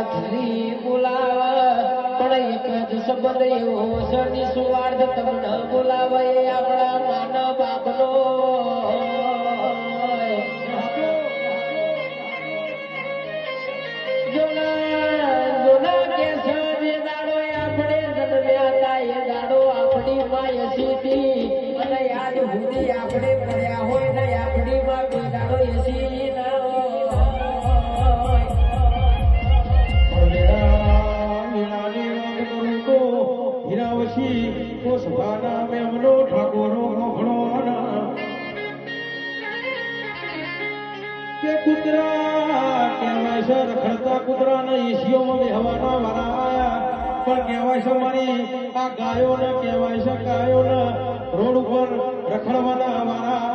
ધરી બોલાવે પણ એક જ શબ્દ એવો સની સુવાર્થ તમને બોલાવે આપણા માનવ બાપનો આપણે પડ્યા હોય ને આપણી માં બેદાડો એસી ના હીરાવશી કો સભાના મેમનો ઠાકોરો મોહણો કે કૂતરા કહેવાય છે રખડતા કૂતરાના એસીઓમાં બેહવાના વાળા આયા પણ કહેવાય છે મારી આ ગાયો ને કહેવાય છે ગાયો ને રોડ ઉપર રખડવાના વાળા